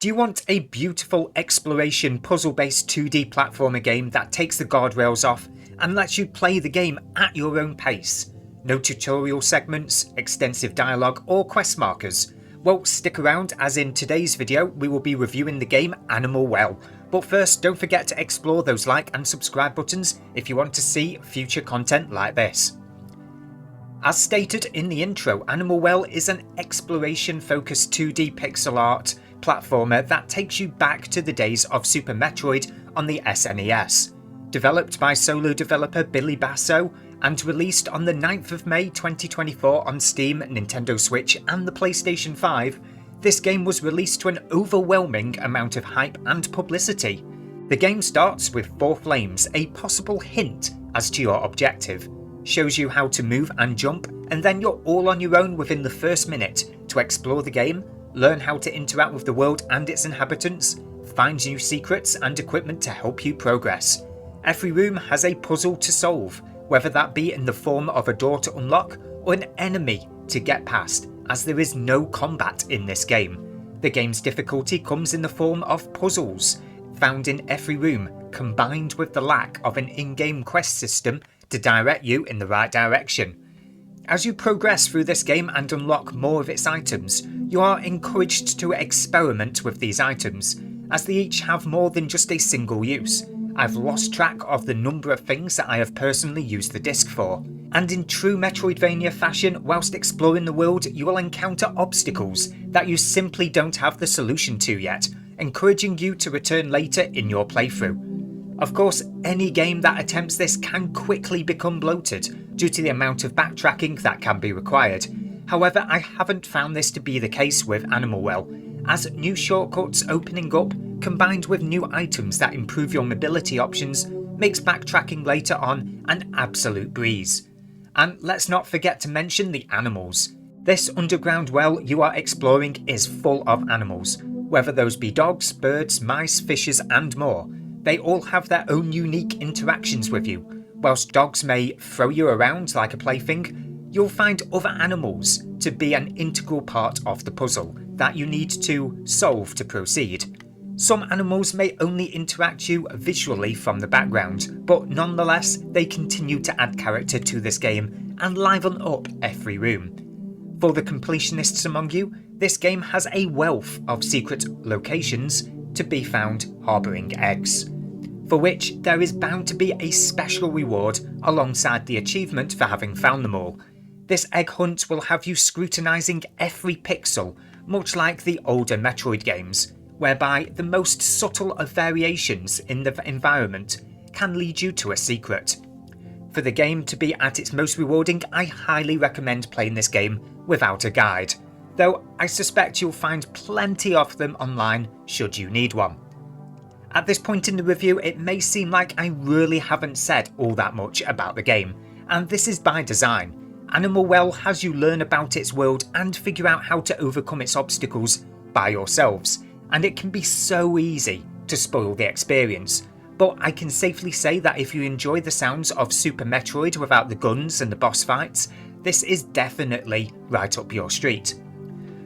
Do you want a beautiful exploration puzzle-based 2D platformer game that takes the guardrails off and lets you play the game at your own pace? No tutorial segments, extensive dialogue or quest markers? Well, stick around as in today's video we will be reviewing the game Animal Well. But first, don't forget to explore those like and subscribe buttons if you want to see future content like this. As stated in the intro, Animal Well is an exploration-focused 2D pixel art platformer that takes you back to the days of Super Metroid on the SNES. Developed by solo developer Billy Basso and released on the 9th of May 2024 on Steam, Nintendo Switch and the PlayStation 5, this game was released to an overwhelming amount of hype and publicity. The game starts with 4 flames, a possible hint as to your objective, shows you how to move and jump, and then you're all on your own within the first minute to explore the game, learn how to interact with the world and its inhabitants, find new secrets and equipment to help you progress. Every room has a puzzle to solve, whether that be in the form of a door to unlock or an enemy to get past, as there is no combat in this game. The game's difficulty comes in the form of puzzles, found in every room, combined with the lack of an in-game quest system to direct you in the right direction. As you progress through this game and unlock more of its items, you are encouraged to experiment with these items, as they each have more than just a single use. I've lost track of the number of things that I have personally used the disc for. And in true Metroidvania fashion, whilst exploring the world, you will encounter obstacles that you simply don't have the solution to yet, encouraging you to return later in your playthrough. Of course, any game that attempts this can quickly become bloated due to the amount of backtracking that can be required. However, I haven't found this to be the case with Animal Well, as new shortcuts opening up, combined with new items that improve your mobility options, makes backtracking later on an absolute breeze. And let's not forget to mention the animals. This underground well you are exploring is full of animals, whether those be dogs, birds, mice, fishes and more. They all have their own unique interactions with you. Whilst dogs may throw you around like a plaything, you'll find other animals to be an integral part of the puzzle that you need to solve to proceed. Some animals may only interact you visually from the background, but nonetheless they continue to add character to this game and liven up every room. For the completionists among you, this game has a wealth of secret locations to be found harbouring eggs, for which there is bound to be a special reward alongside the achievement for having found them all. This egg hunt will have you scrutinising every pixel, much like the older Metroid games, whereby the most subtle of variations in the environment can lead you to a secret. For the game to be at its most rewarding, I highly recommend playing this game without a guide, though I suspect you'll find plenty of them online should you need one. At this point in the review, it may seem like I really haven't said all that much about the game, and this is by design. Animal Well has you learn about its world and figure out how to overcome its obstacles by yourselves, and it can be so easy to spoil the experience. But I can safely say that if you enjoy the sounds of Super Metroid without the guns and the boss fights, this is definitely right up your street.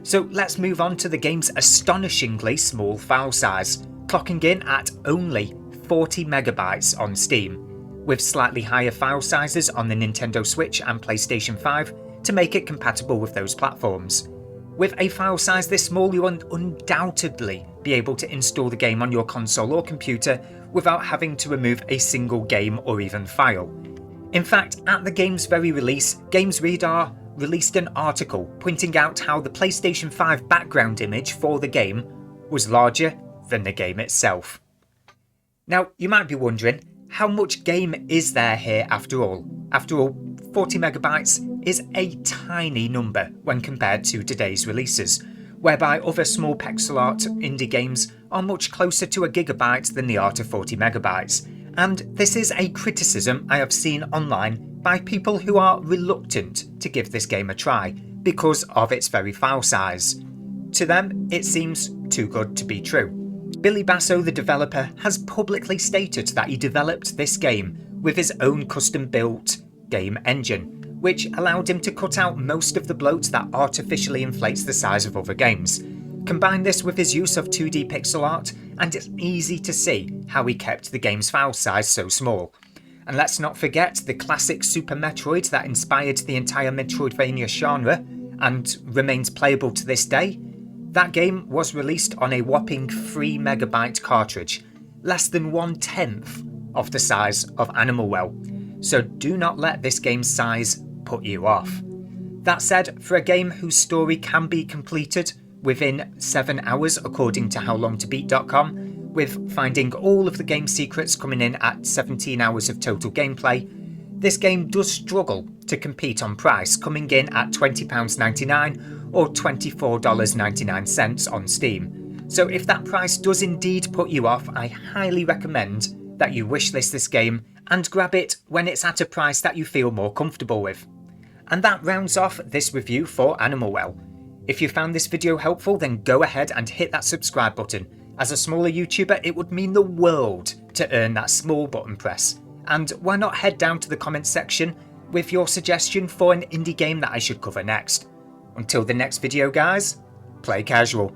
So let's move on to the game's astonishingly small file size, clocking in at only 40 megabytes on Steam, with slightly higher file sizes on the Nintendo Switch and PlayStation 5 to make it compatible with those platforms. With a file size this small, you will undoubtedly be able to install the game on your console or computer without having to remove a single game or even file. In fact, at the game's very release, Games Radar released an article pointing out how the PlayStation 5 background image for the game was larger than the game itself. Now, you might be wondering, how much game is there here after all? After all, 40 megabytes is a tiny number when compared to today's releases, whereby other small pixel art indie games are much closer to a gigabyte than they are to 40 megabytes. And this is a criticism I have seen online by people who are reluctant to give this game a try because of its very file size. To them, it seems too good to be true. Billy Basso, the developer, has publicly stated that he developed this game with his own custom-built game engine, which allowed him to cut out most of the bloat that artificially inflates the size of other games. Combine this with his use of 2D pixel art, and it's easy to see how he kept the game's file size so small. And let's not forget the classic Super Metroid that inspired the entire Metroidvania genre, and remains playable to this day. That game was released on a whopping 3MB cartridge, less than 1/10 of the size of Animal Well, so do not let this game's size put you off. That said, for a game whose story can be completed within 7 hours according to howlongtobeat.com, with finding all of the game secrets coming in at 17 hours of total gameplay, this game does struggle to compete on price, coming in at £20.99 or $24.99 on Steam. So if that price does indeed put you off, I highly recommend that you wishlist this game and grab it when it's at a price that you feel more comfortable with. And that rounds off this review for Animal Well. If you found this video helpful, then go ahead and hit that subscribe button. As a smaller YouTuber, it would mean the world to earn that small button press. And why not head down to the comments section with your suggestion for an indie game that I should cover next. Until the next video guys, play casual.